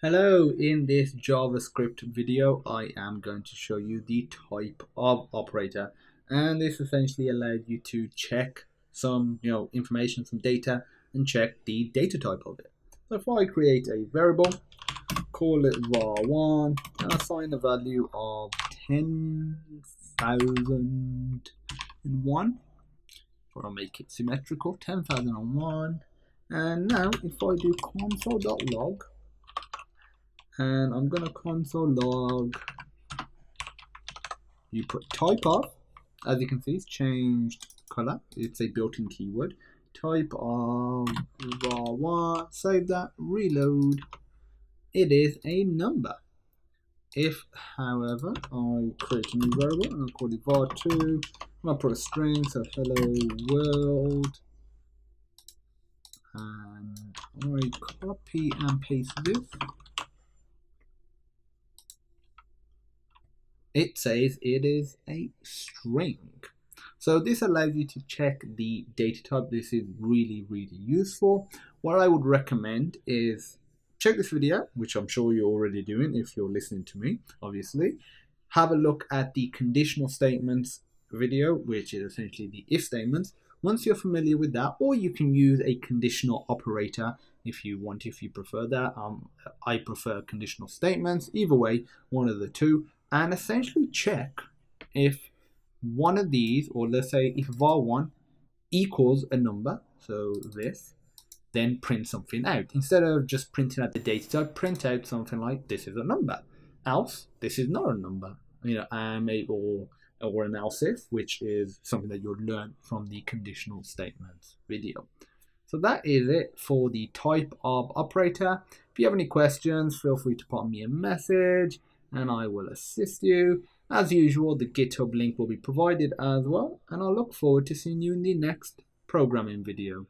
Hello, in this JavaScript video I am going to show you the type of operator, and this essentially allows you to check some information, some data, and check the data type of it. So if I create a variable, call it var1 and assign a value of 10,001, or I'll make it symmetrical, 10,001, and now if I do console.log, and I'm gonna console log, you put typeof, as you can see it's changed color, it's a built-in keyword, type of var1, save that, reload, it is a number. If however I create a new variable and I'll call it var2, I'll put a string, so hello world, and I copy and paste this, it says it is a string. So this allows you to check the data type. This is really useful. What I would recommend is check this video, which I'm sure you're already doing if you're listening to me, obviously. Have a look at the conditional statements video, which is essentially the if statements. Once you're familiar with that, or you can use a conditional operator if you want, if you prefer that. I prefer conditional statements, either way, one of the two, and essentially check if one of these, or let's say if var1 equals a number, so this, then print something out. Instead of just printing out the data type, print out something like this is a number, else this is not a number, or an else if, which is something that you'll learn from the conditional statements video. So that is it for the type of operator. If you have any questions, feel free to pop me a message and I will assist you. As usual, the GitHub link will be provided as well, and I'll look forward to seeing you in the next programming video.